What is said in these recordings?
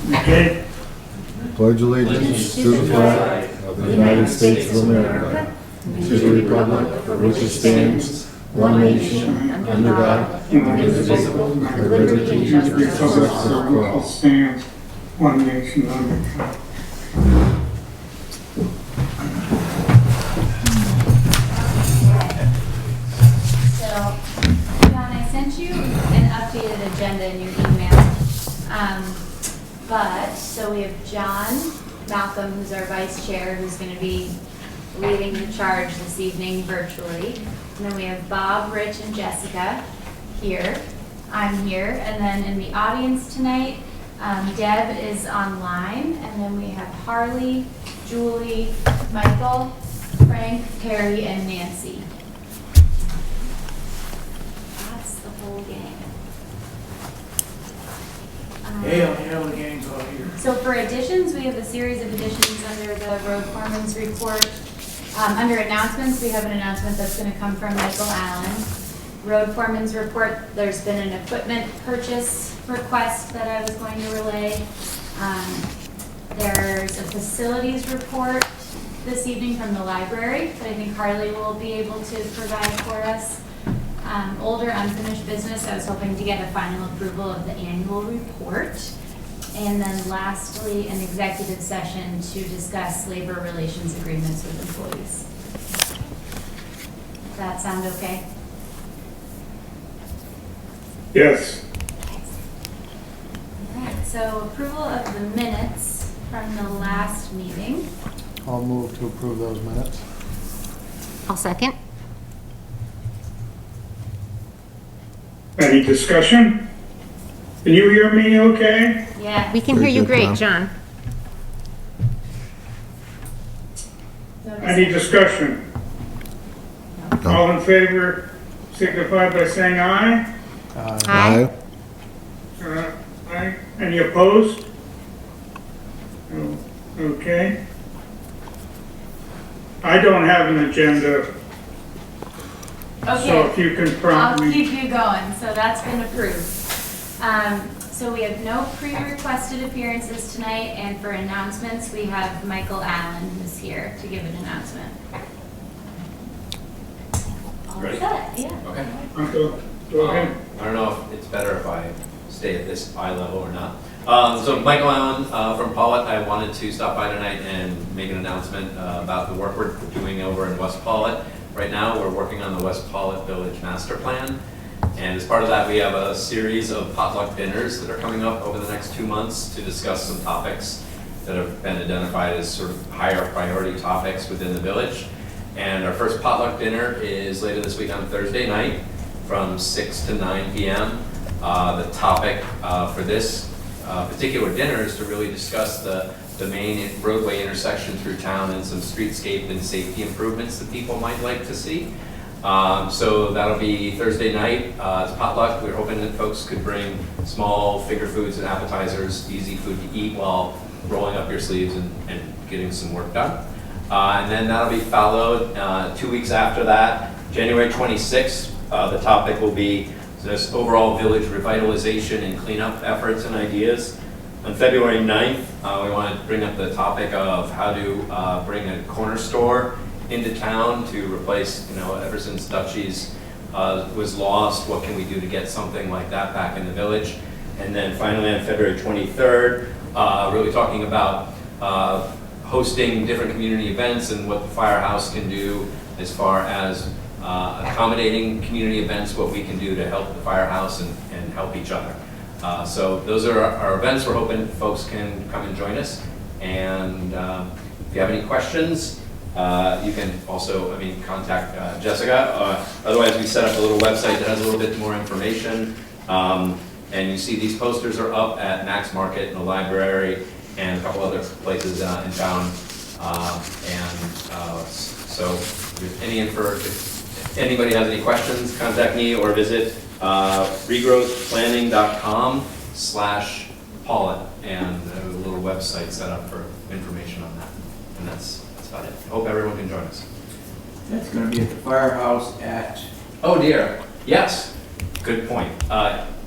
Okay. Pledge allegiance to the flag of the United States of America, to the republic for which it stands, one nation, under God, indivisible, with liberty and justice for all. Stands one nation under God. So, John, I sent you an updated agenda in your email. So we have John Malcolm, who's our vice chair, who's going to be leading the charge this evening virtually. And then we have Bob, Rich, and Jessica here. I'm here. And then in the audience tonight, Deb is online. And then we have Harley, Julie, Michael, Frank, Terry, and Nancy. That's the whole gang. Hell, the gang's all here. So for additions, we have a series of additions under the road foreman's report. Under announcements, we have an announcement that's going to come from Michael Allen. Road foreman's report, there's been an equipment purchase request that I was going to relay. There's a facilities report this evening from the library that I think Harley will be able to provide for us. Older unfinished business, I was hoping to get a final approval of the annual report. And then lastly, an executive session to discuss labor relations agreements with employees. Does that sound okay? Yes. All right, so approval of the minutes from the last meeting. I'll move to approve those minutes. I'll second. Any discussion? Can you hear me okay? Yeah. We can hear you great, John. Any discussion? All in favor signify by saying aye. Aye. Aye. Any opposed? No. Okay. I don't have an agenda, so if Okay, you can prompt I'll me. keep you going, so that's been approved. So we have no pre-requested appearances tonight, and for announcements, we have Michael Allen who's here to give an announcement. All Ready? set, yeah. Okay. Go ahead. I don't know if it's better if I stay at this eye level or not. So Michael Allen from Pawlet, I wanted to stop by tonight and make an announcement about the work we're doing over in West Pawlet. Right now, we're working on the West Pawlet Village Master Plan. And as part of that, we have a series of potluck dinners that are coming up over the next 2 months to discuss some topics that have been identified as sort of higher priority topics within the village. And our first potluck dinner is later this week on Thursday night from 6 to 9 p.m. The topic for this particular dinner is to really discuss the main roadway intersection through town and some streetscape and safety improvements that people might like to see. So that'll be Thursday night. It's potluck. We're hoping that folks could bring small finger foods and appetizers, easy food to eat while rolling up your sleeves and getting some work done. And then that'll be followed 2 weeks after that, January 26th. The topic will be this overall village revitalization and cleanup efforts and ideas. On February 9th, we want to bring up the topic of how to bring a corner store into town to replace, ever since Dutchie's was lost, what can we do to get something like that back in the village? And then finally on February 23rd, really talking about hosting different community events and what the firehouse can do as far as accommodating community events, what we can do to help the firehouse and help each other. So those are our events. We're hoping folks can come and join us. And if you have any questions, you can also, contact Jessica. Otherwise, we set up a little website that has a little bit more information. And you see these posters are up at Max Market and the library and a couple other places in town. So if anybody has any questions, contact me or visit regrowthplanning.com/Pawlet, and a little website set up for information on that. And that's about it. I hope everyone can join us. That's going to be at the firehouse at... Oh dear, yes, good point.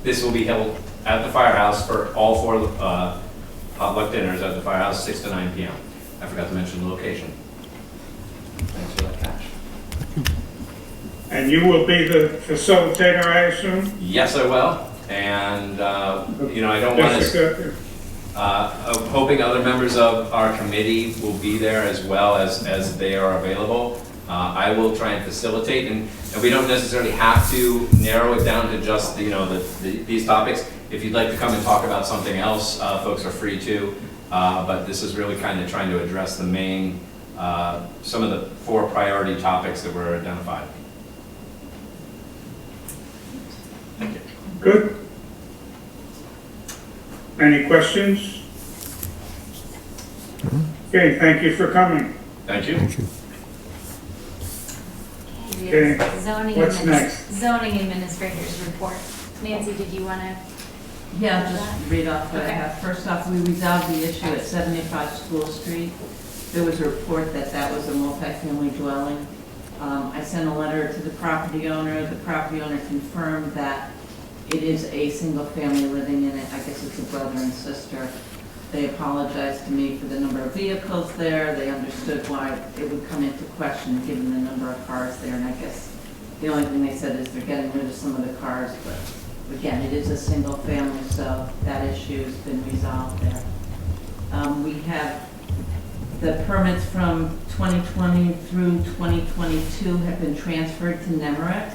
This will be held at the firehouse for all potluck dinners at the firehouse, 6 to 9 p.m. I forgot to mention the location. Thanks for that catch. And you will be the facilitator, I assume? Yes, I will. And, you know, I don't want to, Jessica? I'm hoping other members of our committee will be there as well as they are available. I will try and facilitate, and we don't necessarily have to narrow it down to just, you know, these topics. If you'd like to come and talk about something else, folks are free to. But this is really kind of trying to address the main, some of the 4 priority topics that were identified. Thank you. Good. Any questions? Okay, thank you for coming. Thank you. Thank you. We have zoning what's next? zoning administrator's report. Nancy, did you want to? Yeah, I'll just read off what I Okay. have. First off, we resolved the issue at 75 School Street. There was a report that that was a multifamily dwelling. I sent a letter to the property owner. The property owner confirmed that it is a single family living in it. I guess it's a brother and sister. They apologized to me for the number of vehicles there. They understood why it would come into question given the number of cars there. And I guess the only thing they said is they're getting rid of some of the cars, but again, it is a single family, so that issue has been resolved there. We have the permits from 2020 through 2022 have been transferred to Nemrick.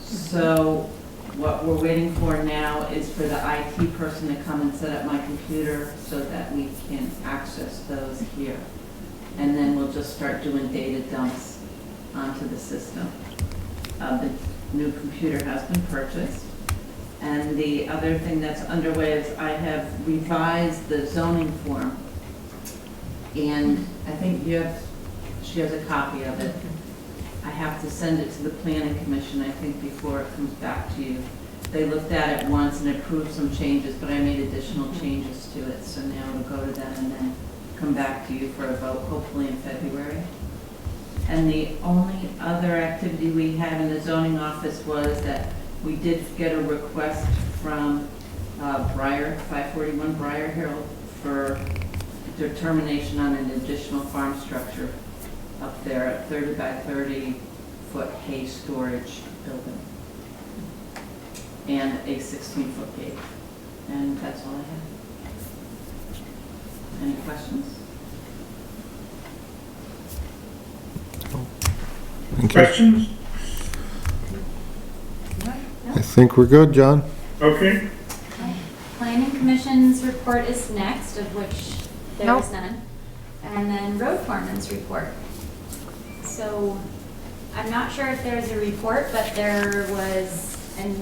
So what we're waiting for now is for the IT person to come and set up my computer so that we can access those here. And then we'll just start doing data dumps onto the system. The new computer has been purchased. And the other thing that's underway is I have revised the zoning form. And I think she has a copy of it. I have to send it to the planning commission, I think, before it comes back to you. They looked at it once and approved some changes, but I made additional changes to it. So now it'll go to them and then come back to you for a vote, hopefully in February. And the only other activity we had in the zoning office was that we did get a request from Briar, 541 Briar Hill, for determination on an additional farm structure up there, a 30 by 30 foot hay storage building, and a 16-foot gate. And that's all I have. Any questions? Thank you. Questions? I think we're good, John. Okay, Planning Commission's report is next, of which there Nope. is none. And then road foreman's report. So I'm not sure if there's a report, but there was, and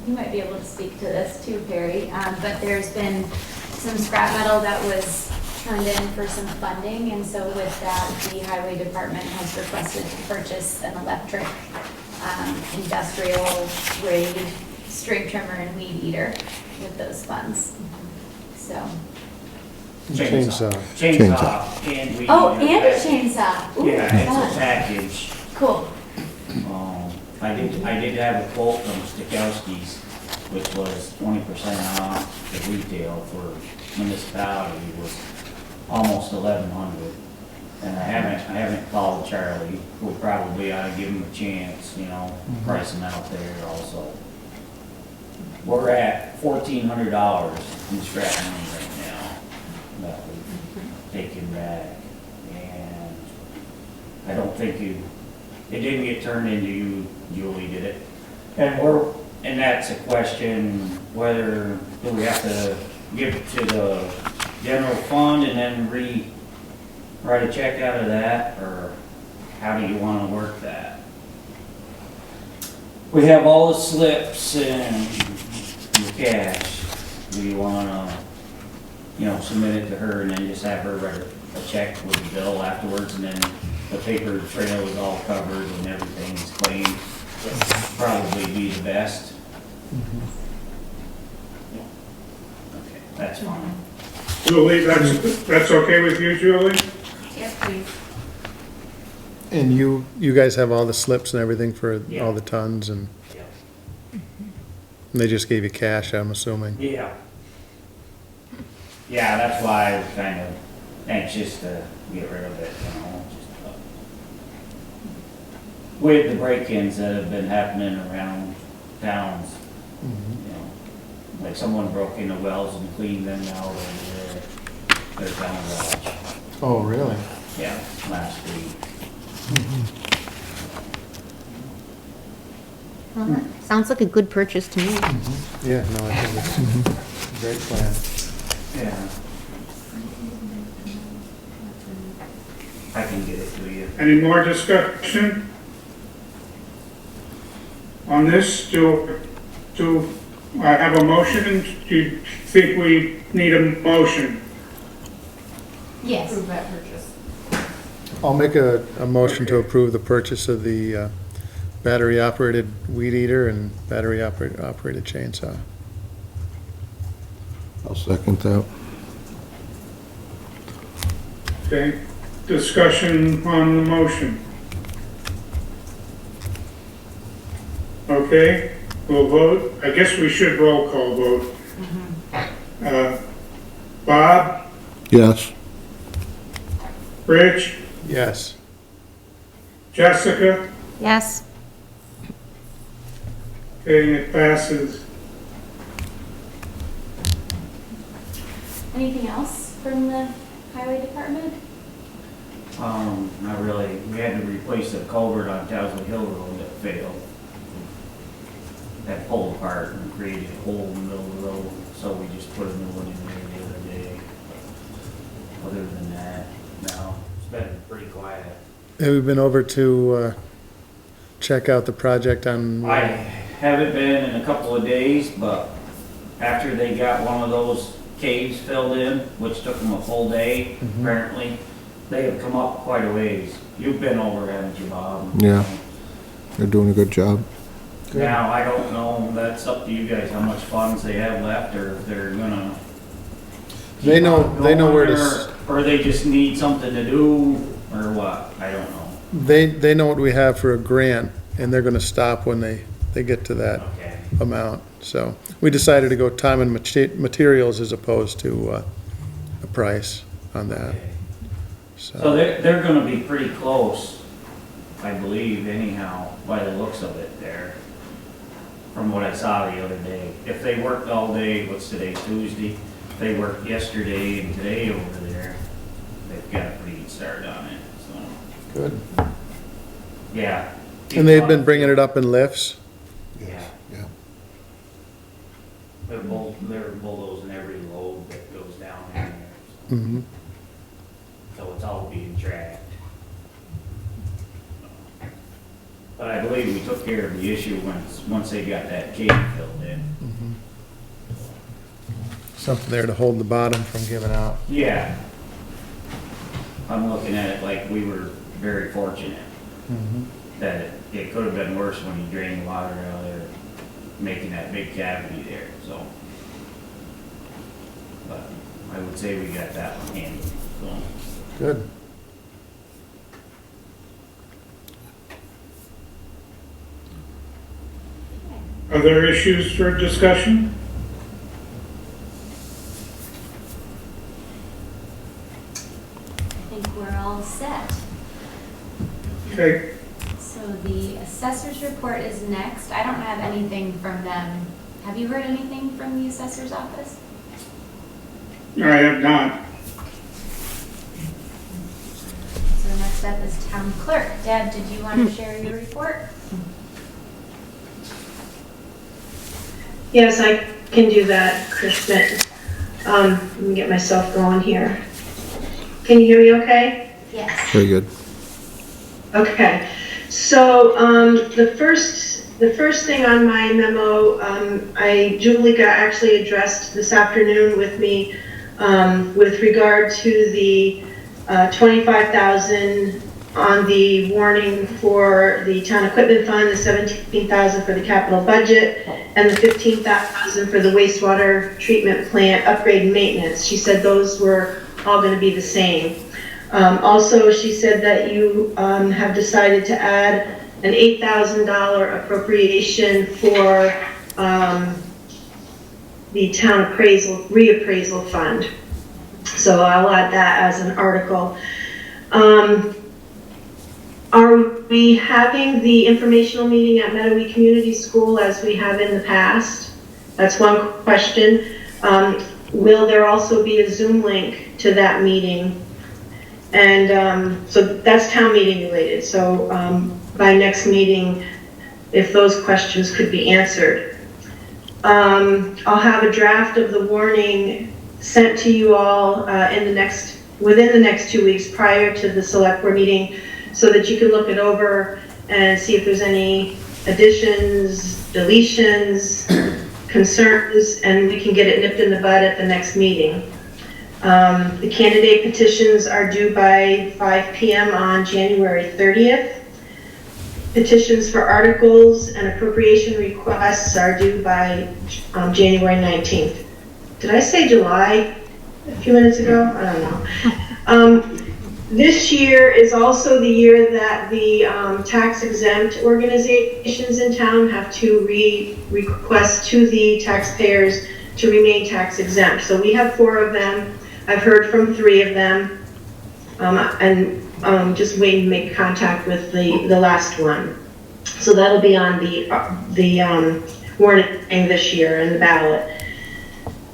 you might be able to speak to this too, Perry, but there's been some scrap metal that was turned in for some funding, and so with that, the highway department has requested to purchase an electric industrial grade string trimmer and weed eater with those funds. So, Chainsaw. Chainsaw and weed oh, eater and a package. chainsaw. Ooh, Yeah, it's fun. a package. Cool. I did have a quote from Stikowski's, which was 20% off the retail for municipality was almost 1,100. And I haven't called Charlie. We'll probably ought to give him a chance, you know, price him out there also. We're at $1,400 in scrap money right now that we've taken back. And I don't think it didn't get turned into you, Julie, did it? And that's a question, whether do we have to give it to the general fund and then write a check out of that, or how do you want to work that? We have all the slips and the cash. Do you want to, you know, submit it to her and then just have her write a check with the bill afterwards, and then the paper trail is all covered and everything's clean? Probably be the best. Okay, that's fine. Julie, that's okay with you, Julie? Yes, please. And you guys have all the slips and everything for Yeah. all the tons, and Yeah. they just gave you cash, I'm assuming. Yeah. Yeah, that's why I was kind of anxious to get rid of it, you know, just, with the break-ins that have been happening around towns, you know, like someone broke into wells and cleaned them out over their town garage. Oh, really? Yeah, last week. Well, that sounds like a good purchase to me. Yeah, no, I think it's a great plan. Yeah. I can get it to you. Any more discussion on this? Do I have a motion? Do you think we need a motion? Yes. Approve that purchase. I'll make a motion to approve the purchase of the battery-operated weed eater and battery-operated chainsaw. I'll second that. Okay, discussion on the motion. Okay, we'll vote. I guess we should roll call vote. Bob, Yes. Rich, Yes. Jessica, Yes. okay, it passes. Anything else from the highway department? Not really. We had to replace a culvert on Towsley Hill Road that failed. That pulled apart and created a hole in the middle of the road, so we just put a new one in there the other day. Other than that, no, it's been pretty quiet. Have you been over to check out the project on? I haven't been in a couple of days, but after they got one of those caves filled in, which took them a full day, apparently, they have come up quite a ways. You've been over, haven't you, Bob? Yeah. They're doing a good job. Good. Now, I don't know, that's up to you guys, how much funds they have left, or if they're gonna. They know where to. Or they just need something to do, or what, I don't know. They know what we have for a grant, and they're gonna stop when they get to that Okay. amount. So we decided to go time and materials as opposed to a price on that. Okay. So So, they're gonna be pretty close, I believe, anyhow, by the looks of it there, from what I saw the other day. If they worked all day, what's today, Tuesday? If they worked yesterday and today over there, they've got a pretty good start on it, so, good. yeah. And they've been bringing it up in lifts? Yeah. Yeah. They're bulldozing every load that goes down in there, Mm-hmm. so it's all being tracked. But I believe we took care of the issue once they got that cave filled in. Something there to hold the bottom from giving out. Yeah. I'm looking at it like we were very fortunate that it could have been worse when you drain water out of there, making that big cavity there, so. But I would say we got that one handled, so. Good. Other issues for discussion? I think we're all set. Okay, So the assessor's report is next. I don't have anything from them. Have you heard anything from the assessor's office? I have not. So next up is town clerk. Deb, did you want to share your report? Yes, I can do that, Kristen. Let me get myself going here. Can you hear me okay? Yes. Very good. Okay. So, the first thing on my memo, Julie got actually addressed this afternoon with me, with regard to the 25,000 on the warning for the town equipment fund, the 17,000 for the capital budget, and the 15,000 for the wastewater treatment plant upgrade and maintenance. She said those were all going to be the same. Also, she said that you have decided to add an $8,000 appropriation for the town reappraisal fund. So I'll add that as an article. Are we having the informational meeting at Mettawee Community School as we have in the past? That's one question. Will there also be a Zoom link to that meeting? And so that's town meeting related. So by next meeting, if those questions could be answered. I'll have a draft of the warning sent to you all within the next 2 weeks prior to the select board meeting, so that you can look it over and see if there's any additions, deletions, concerns, and we can get it nipped in the bud at the next meeting. The candidate petitions are due by 5 p.m. on January 30th. Petitions for articles and appropriation requests are due by January 19th. Did I say July a few minutes ago? I don't know. This year is also the year that the tax exempt organizations in town have to request to the taxpayers to remain tax exempt. So we have 4 of them. I've heard from 3 of them, and just waiting to make contact with the last one. So that'll be on the warning this year in the ballot.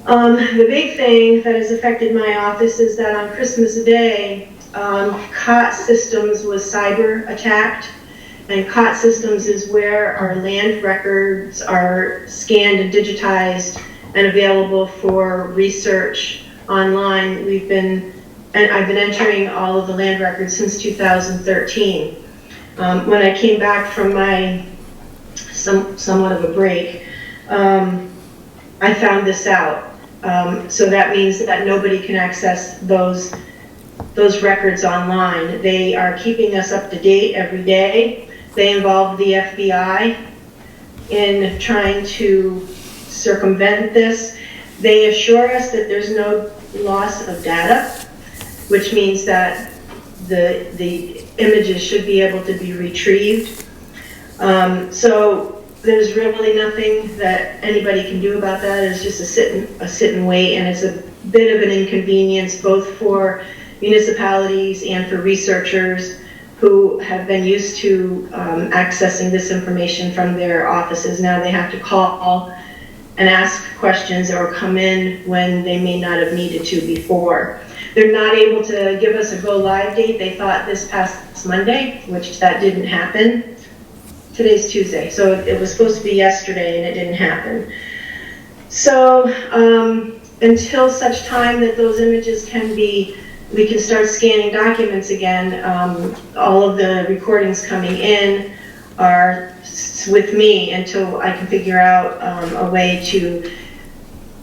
The big thing that has affected my office is that on Christmas Day, COT Systems was cyber attacked, and COT Systems is where our land records are scanned and digitized and available for research online. I've been entering all of the land records since 2013. When I came back from my somewhat of a break, I found this out. So that means that nobody can access those records online. They are keeping us up to date every day. They involve the FBI in trying to circumvent this. They assure us that there's no loss of data, which means that the images should be able to be retrieved. So there's really nothing that anybody can do about that. It's just a sit and wait, and it's a bit of an inconvenience both for municipalities and for researchers who have been used to accessing this information from their offices. Now they have to call and ask questions or come in when they may not have needed to before. They're not able to give us a go live date. They thought this past Monday, which that didn't happen. Today's Tuesday, so it was supposed to be yesterday and it didn't happen. So until such time that those images we can start scanning documents again, all of the recordings coming in are with me until I can figure out a way to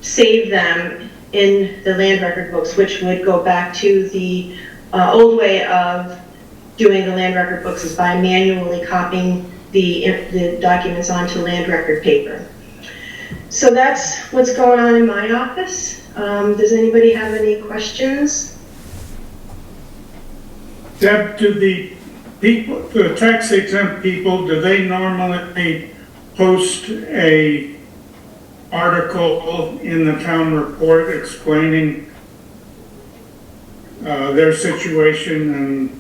save them in the land record books, which would go back to the old way of doing the land record books, is by manually copying the documents onto land record paper. So that's what's going on in my office. Does anybody have any questions? Deb, do the tax exempt people, do they normally post a article in the town report explaining their situation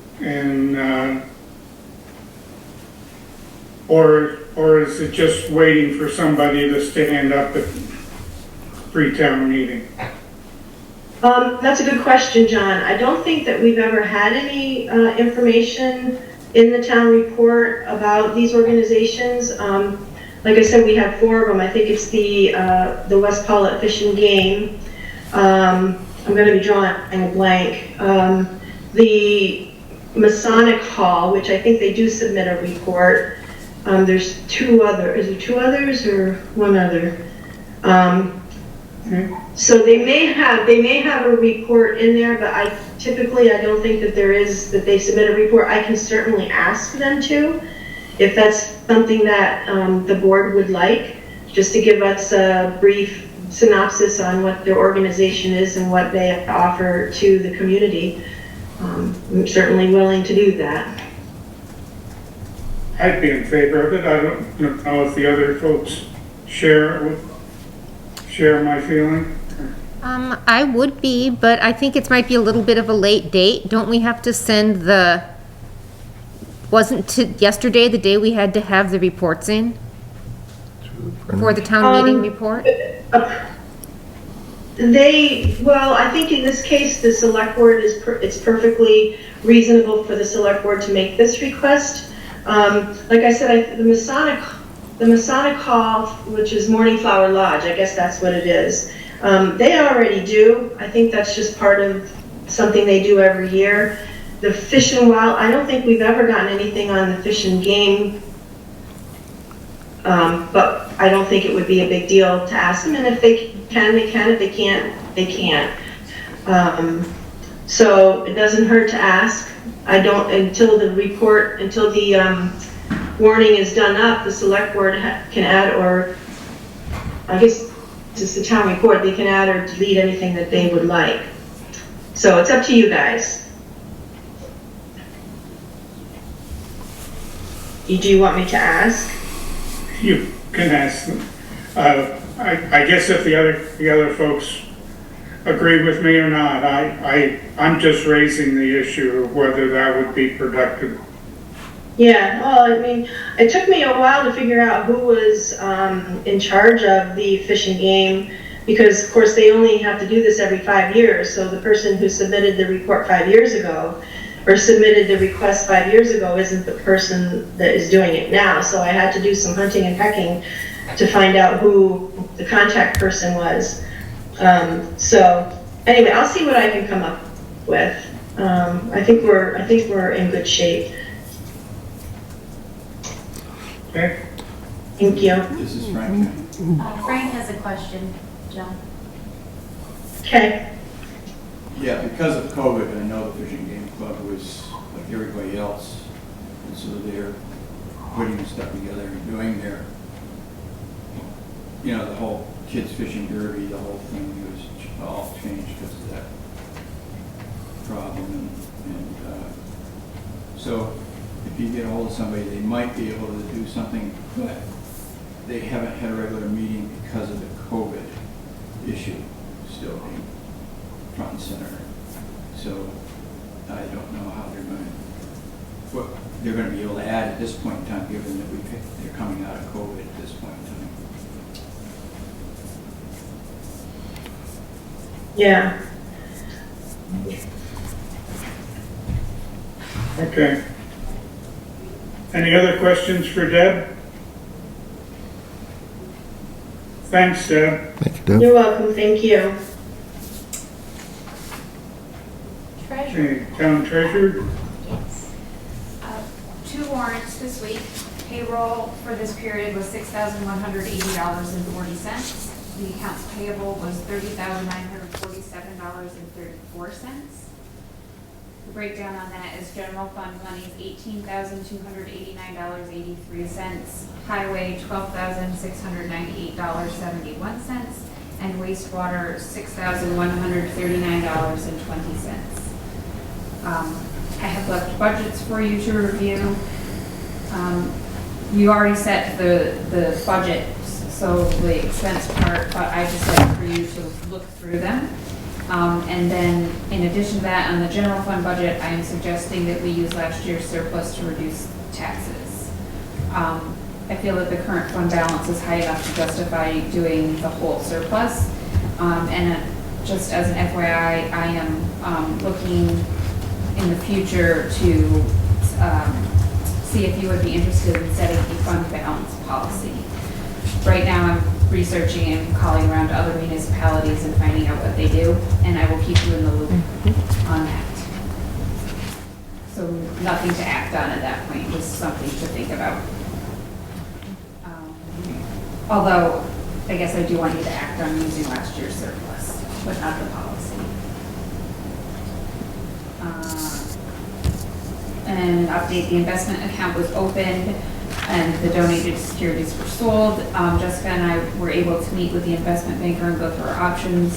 or is it just waiting for somebody to stand up at pre-town meeting? That's a good question, John. I don't think that we've ever had any information in the town report about these organizations. Like I said, we have 4 of them. I think it's the West Pawlet Fish and Game. I'm going to be drawing a blank. The Masonic Hall, which I think they do submit a report. There's 2 others. Is there 2 others or 1 other? So they may have a report in there, but I don't think that that they submit a report. I can certainly ask them to, if that's something that the board would like, just to give us a brief synopsis on what their organization is and what they offer to the community. I'm certainly willing to do that. I'd be in favor of it. I don't know if the other folks share my feeling. I would be, but I think it might be a little bit of a late date. Don't we have to send wasn't yesterday the day we had to have the reports in for the town meeting report? Well, I think in this case, the select board it's perfectly reasonable for the select board to make this request. Like I said, the Masonic Hall, which is Morning Flower Lodge, I guess that's what it is. They already do. I think that's just part of something they do every year. The Fish and Wild, I don't think we've ever gotten anything on the Fish and Game, but I don't think it would be a big deal to ask them, and if they can, they can. If they can't, they can't. So it doesn't hurt to ask. Until the warning is done up, the select board can add, or I guess it's the town report, they can add or delete anything that they would like. So it's up to you guys. Do you want me to ask? You can ask them. I guess if the other folks agree with me or not, I'm just raising the issue of whether that would be productive. Yeah, well, I mean, it took me a while to figure out who was in charge of the Fish and Game, because of course they only have to do this every 5 years. So the person who submitted the report 5 years ago, or submitted the request 5 years ago, isn't the person that is doing it now. So I had to do some hunting and pecking to find out who the contact person was. So anyway, I'll see what I can come up with. I think we're in good shape. Okay? Thank you. This is Frank. Frank has a question, John. Okay. Yeah, because of COVID, I know the Fishing Game Club was like everybody else, and so they're putting stuff together and doing their, the whole kids fishing derby, the whole thing was all changed because of that problem, and so if you get a hold of somebody, they might be able to do something, but they haven't had a regular meeting because of the COVID issue still being front and center. So I don't know how what they're going to be able to add at this point in time, given that they're coming out of COVID at this point in time. Yeah. Okay. Any other questions for Deb? Thanks, Deb. Thank you, Deb. You're welcome. Thank you. Treasurer. Okay, Town Treasurer? Yes. 2 warrants this week. Payroll for this period was $6,180.40. The accounts payable was $30,947.34. The breakdown on that is general fund money is $18,289.83, highway $12,698.71, and wastewater $6,139.20. I have left budgets for you to review. You already set the budget, so the expense part, but I just like for you to look through them. And then in addition to that, on the general fund budget, I am suggesting that we use last year's surplus to reduce taxes. I feel that the current fund balance is high enough to justify doing the whole surplus. And just as an FYI, I am looking in the future to see if you would be interested in setting a fund balance policy. Right now, I'm researching and calling around to other municipalities and finding out what they do, and I will keep you in the loop on that. So nothing to act on at that point, just something to think about. Although, I guess I do want you to act on using last year's surplus, but not the policy. And update, the investment account was opened and the donated securities were sold. Jessica and I were able to meet with the investment banker and go through our options.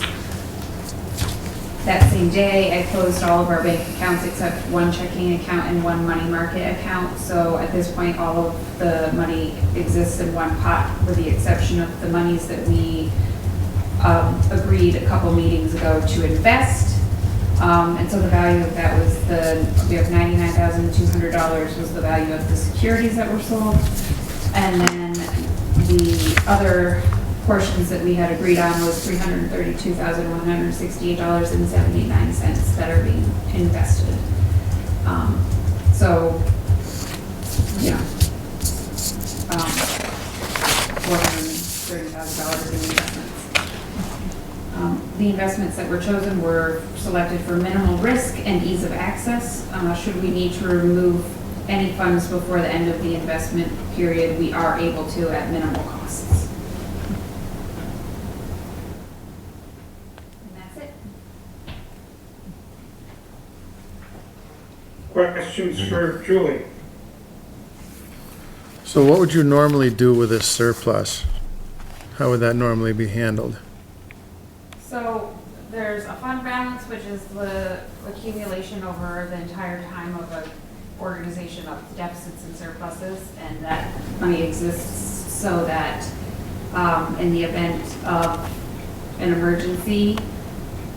That same day, I closed all of our bank accounts except one checking account and one money market account. So at this point, all of the money exists in one pot with the exception of the monies that we agreed a couple meetings ago to invest. And so the value of that was we have $99,200 was the value of the securities that were sold. And then the other portions that we had agreed on was $332,168.79 that are being invested. So, yeah. $430,000 in investments. The investments that were chosen were selected for minimal risk and ease of access. Should we need to remove any funds before the end of the investment period, we are able to at minimal costs. And that's it. Questions for Julie? So what would you normally do with this surplus? How would that normally be handled? So there's a fund balance, which is the accumulation over the entire time of an organization of deficits and surpluses, and that money exists so that in the event of an emergency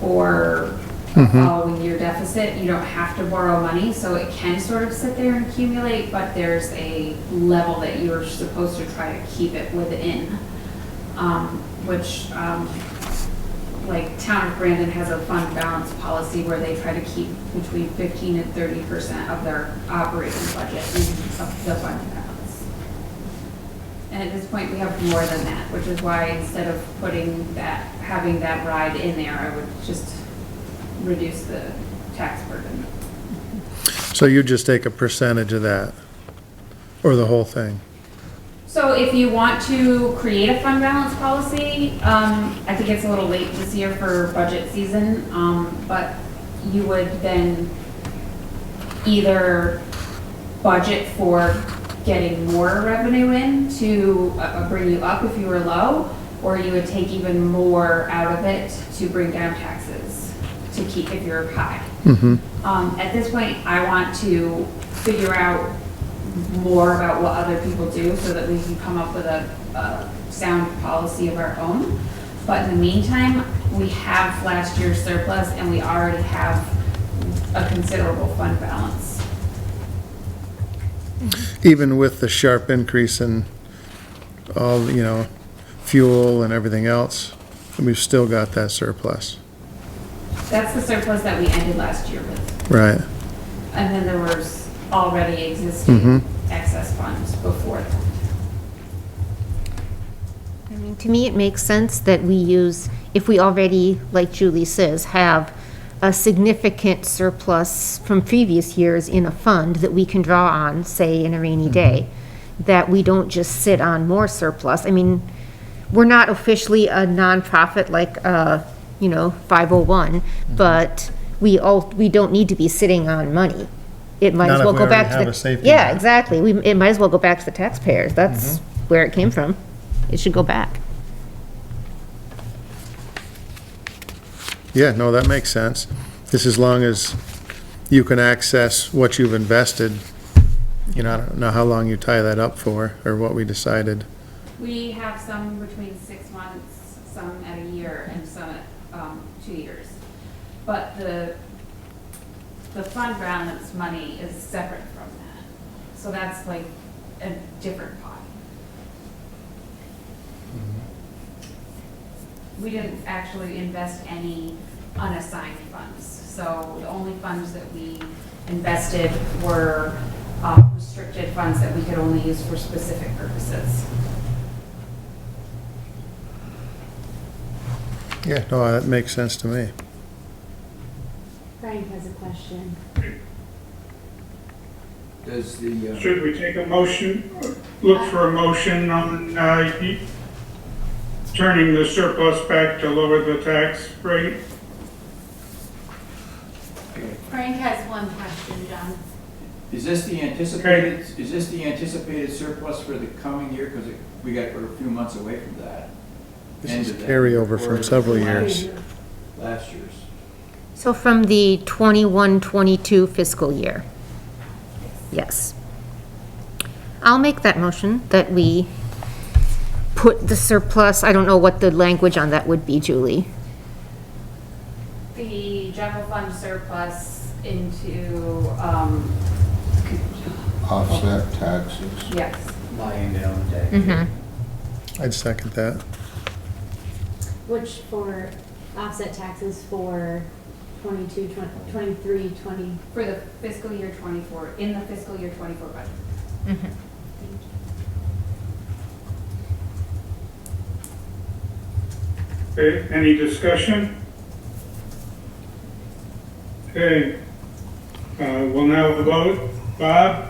or a following year deficit, you don't have to borrow money, so it can sort of sit there and accumulate, but there's a level that you're supposed to try to keep it within, which like Town of Brandon has a fund balance policy where they try to keep between 15 and 30% of their operating budget in the fund balance. And at this point, we have more than that, which is why instead of having that ride in there, I would just reduce the tax burden. So you just take a percentage of that, or the whole thing? So if you want to create a fund balance policy, I think it's a little late this year for budget season, but you would then either budget for getting more revenue in to bring you up if you were low, or you would take even more out of it to bring down taxes to keep if you're high. At this point, I want to figure out more about what other people do so that we can come up with a sound policy of our own. But in the meantime, we have last year's surplus and we already have a considerable fund balance. Even with the sharp increase in all, fuel and everything else, we've still got that surplus. That's the surplus that we ended last year with. Right. And then there was already existing excess funds before that. I mean, to me, it makes sense that we use, if we already, like Julie says, have a significant surplus from previous years in a fund that we can draw on, say, in a rainy day, that we don't just sit on more surplus. I mean, we're not officially a nonprofit like, 501, but we don't need to be sitting on money. It might as well go back to the. Not if we already have a safety Yeah, net. exactly. It might as well go back to the taxpayers. That's where it came from. It should go back. Yeah, no, that makes sense. Just as long as you can access what you've invested, I don't know how long you tie that up for, or what we decided. We have some between 6 months, some at a year, and some at 2 years. But the fund balance money is separate from that. So that's like a different pot. We didn't actually invest any unassigned funds. So the only funds that we invested were restricted funds that we could only use for specific purposes. Yeah, no, that makes sense to me. Frank has a question. Does the, Should we take a motion, look for a motion on turning the surplus back to lower the tax rate? Frank has one question, John. is this the anticipated surplus for the coming year? Because we're a few months away from that. This is carryover from several years. Last year's. So from the 21-22 fiscal year? Yes. I'll make that motion that we put the surplus, I don't know what the language on that would be, Julie. The general fund surplus into, Offset taxes. yes. Lying down the deck. Mm-hmm. I'd second that. Which for offset taxes for 22, 23, 20. For the fiscal year 24, in the fiscal year 24 budget. Mm-hmm. Okay, any discussion? Okay, we'll now vote. Bob,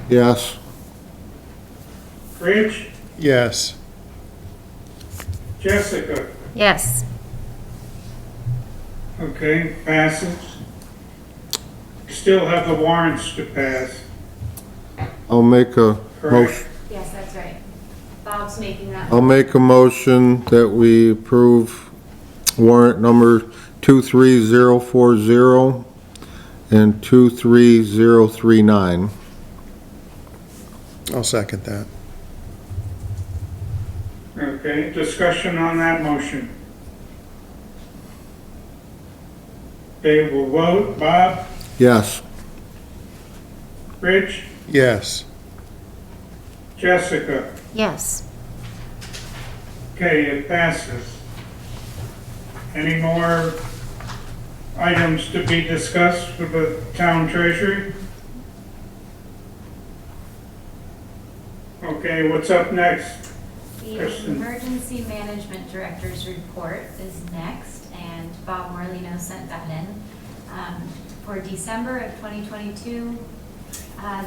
Yes. Rich, Yes. Jessica. Yes. Okay, passes. Still have the warrants to pass. I'll make a Correct. motion. Yes, that's right. Bob's making that. I'll make a motion that we approve warrant number 23040 and 23039. I'll second that. Okay, discussion on that motion. Okay, we'll vote. Bob, Yes. Rich, Yes. Jessica. Yes. Okay, it passes. Any more items to be discussed with the town treasury? Okay, what's up next? The Kristen. Emergency Management Director's report is next, and Bob Morlino sent that in. For December of 2022,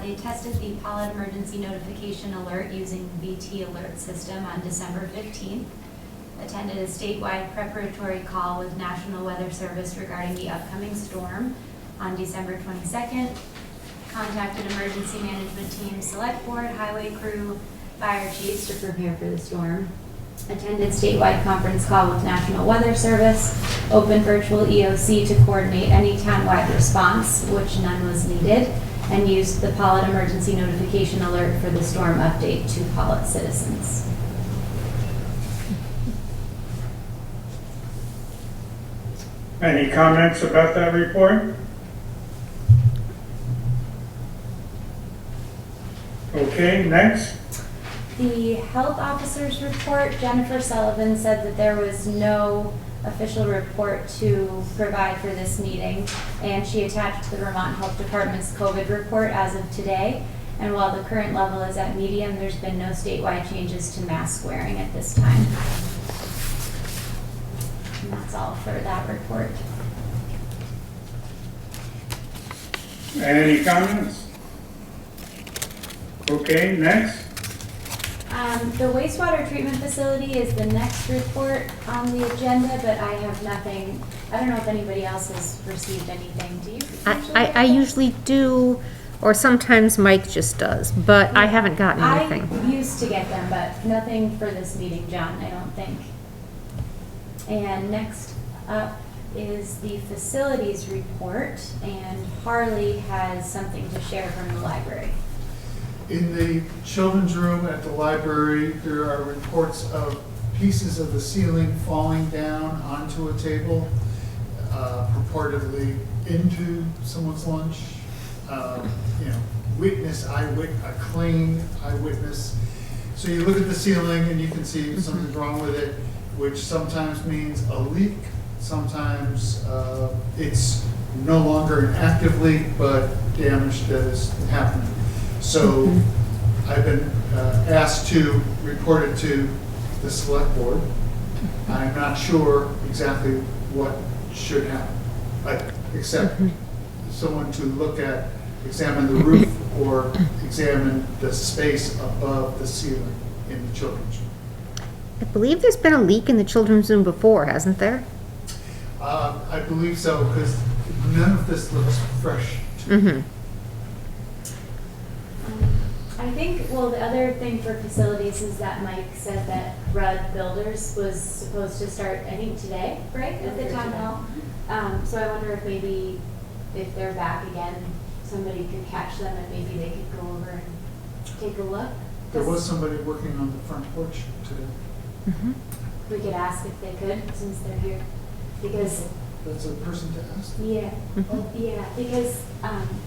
they tested the Pawlet Emergency Notification Alert using the VT Alert system on December 15th. Attended a statewide preparatory call with National Weather Service regarding the upcoming storm on December 22nd. Contacted emergency management team, select board, highway crew, fire chiefs to prepare for the storm. Attended statewide conference call with National Weather Service. Open virtual EOC to coordinate any townwide response, which none was needed. And used the Pawlet Emergency Notification Alert for the storm update to Pawlet citizens. Any comments about that report? Okay, next. The health officer's report, Jennifer Sullivan said that there was no official report to provide for this meeting, and she attached the Vermont Health Department's COVID report as of today. And while the current level is at medium, there's been no statewide changes to mask wearing at this time. And that's all for that report. Any comments? Okay, next. The wastewater treatment facility is the next report on the agenda, but I have nothing. I don't know if anybody else has received anything. Do you? I usually do, or sometimes Mike just does, but I haven't gotten anything. I used to get them, but nothing for this meeting, John, I don't think. And next up is the facilities report, and Harley has something to share from the library. In the children's room at the library, there are reports of pieces of the ceiling falling down onto a table, purportedly into someone's lunch. A claimed eyewitness. So you look at the ceiling and you can see something's wrong with it, which sometimes means a leak, sometimes it's no longer an active leak, but damage that is happening. So I've been asked to report it to the select board. I'm not sure exactly what should happen, except someone to examine the roof or examine the space above the ceiling in the children's room. I believe there's been a leak in the children's room before, hasn't there? I believe so, because none of this looks fresh to me. I think, well, the other thing for facilities is that Mike said that Rudd Builders was supposed to start, I think today, right, at the town hall. So I wonder if maybe, if they're back again, somebody could catch them and maybe they could go over and take a look. There was somebody working on the front porch today. We could ask if they could, since they're here, because, That's a person to ask. yeah, yeah, because,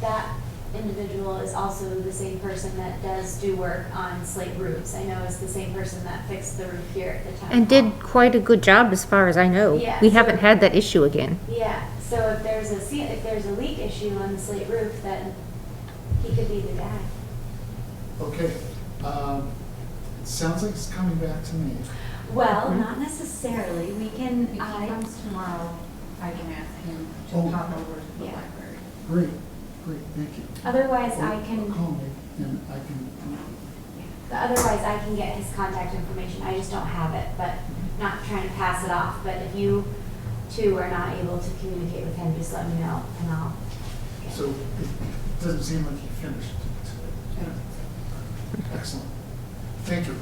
that individual is also the same person that does do work on slate roofs. I know it's the same person that fixed the roof here at the town And did hall. quite a good job as far as I know. Yeah, We so- haven't had that issue again. Yeah, so if there's a leak issue on the slate roof, then he could be the guy. Okay, it sounds like it's coming back to me. Well, not necessarily, we can, If he comes tomorrow, I can ask him to Oh. pop over to the Yeah. library. Great, thank you. otherwise I Or can, Call me and I can, otherwise I can get his contact information, I just don't have it, but not trying to pass it off, but if you two are not able to communicate with him, just let me know, and I'll. so it doesn't seem like you finished today. Excellent. Thank you.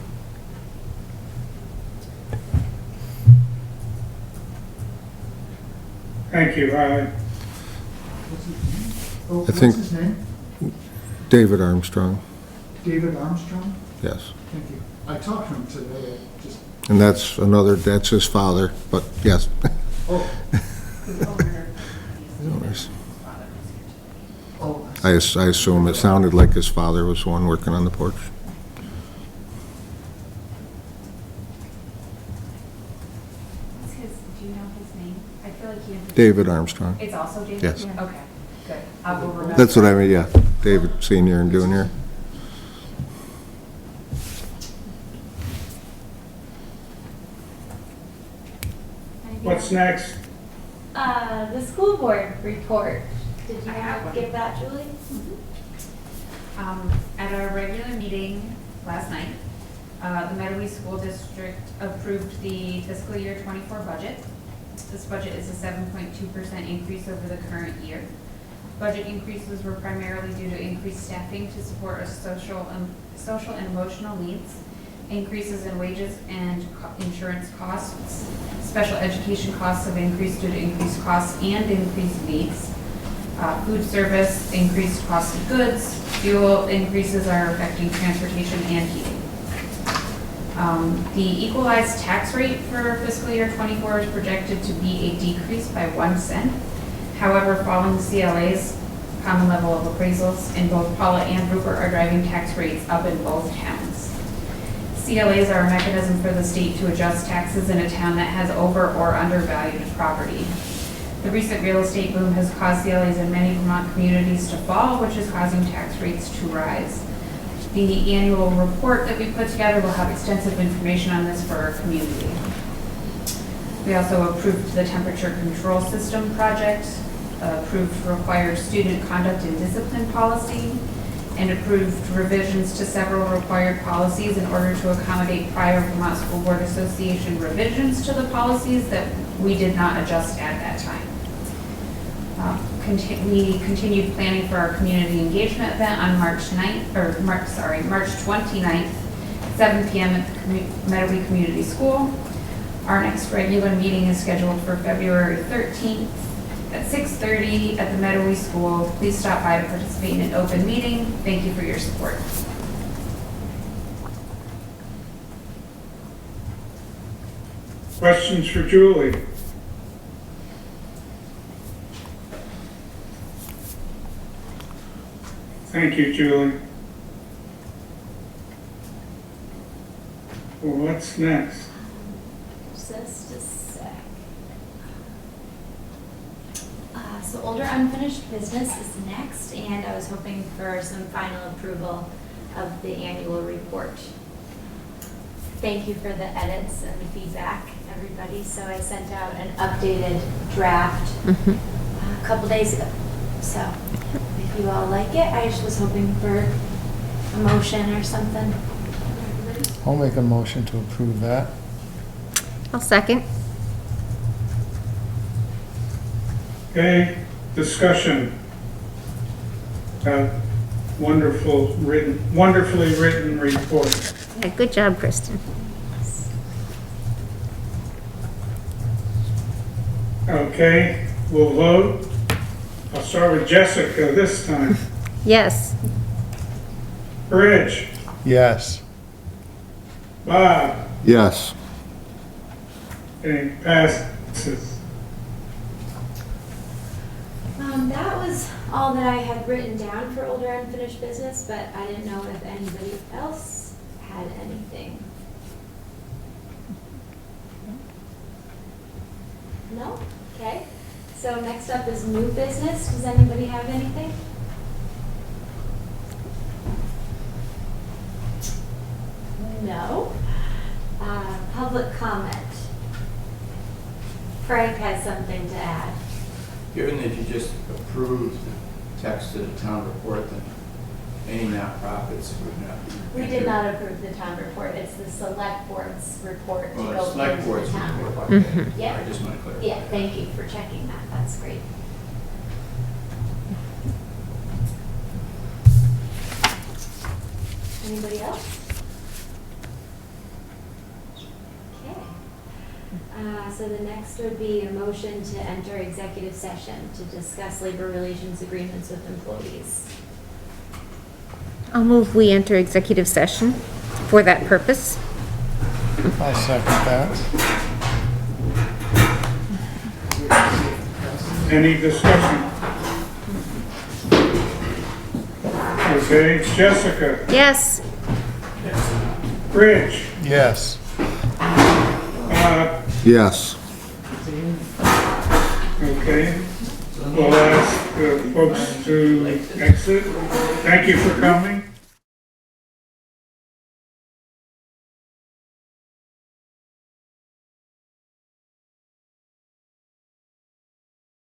Thank you. What's his name? Oh, I what's think- his name? David Armstrong, David Armstrong? yes. Thank you. I talked to him today, just, And that's his father, but yes. oh, The owner, Anyways, his father was here today. oh. I assume it sounded like his father was the one working on the porch. What's his, do you know his name? I feel like he. David Armstrong. It's also David? Yes. Okay, good. I will remember. That's what I mean, yeah. David Senior and Junior. Anything What's else? next? The school board report, did you I have want one. to give that, Julie? At our regular meeting last night, the Mettawee School District approved the fiscal year '24 budget. This budget is a 7.2% increase over the current year. Budget increases were primarily due to increased staffing to support our social and emotional needs, increases in wages and insurance costs. Special education costs have increased due to increased costs and increased needs. Food service, increased cost of goods, fuel increases are affecting transportation and heating. The equalized tax rate for fiscal year '24 is projected to be a decrease by 1 cent. However, following CLA's common level of appraisals in both Pawlet and Rupert are driving tax rates up in both towns. CLAs are a mechanism for the state to adjust taxes in a town that has over or undervalued property. The recent real estate boom has caused CLAs in many Vermont communities to fall, which is causing tax rates to rise. The annual report that we put together will have extensive information on this for our community. We also approved the temperature control system project, approved required student conduct and discipline policy, and approved revisions to several required policies in order to accommodate prior Vermont School Board Association revisions to the policies that we did not adjust at that time. We continued planning for our community engagement event on March 29th, 7 p.m. at the Mettawee Community School. Our next regular meeting is scheduled for February 13th at 6:30 at the Mettawee School. Please stop by to participate in an open meeting. Thank you for your support. Questions for Julie? Thank you, Julie. Well, what's next? Just a sec. So older unfinished business is next, and I was hoping for some final approval of the annual report. Thank you for the edits and the feedback, everybody. So I sent out an updated draft a couple days ago. So if you all like it, I just was hoping for a motion or something. I'll make a motion to approve that. I'll second. Okay, discussion. Wonderfully written report. Yeah, good job, Kristen. Okay, we'll vote. I'll start with Jessica this time. Yes. Bridge, Yes. Bob, Yes. Okay, passes. That was all that I had written down for older unfinished business, but I didn't know if anybody else had anything. No? Okay. So next up is new business. Does anybody have anything? No. Public comment. Frank has something to add. Given that you just approved the text of the town report, then any nonprofits would not be. We did not approve the town report. It's the select board's report to Well, go the select into board's the town report. report. Okay. Yeah. I just want to clarify. Yeah, thank you for checking that. That's great. Anybody else? Okay. So the next would be a motion to enter executive session to discuss labor relations agreements with employees. I'll move we enter executive session for that purpose. I second that. Any discussion? Okay, Jessica, Yes. Rich, Yes. Yes. okay. We'll ask the folks to exit. Thank you for coming.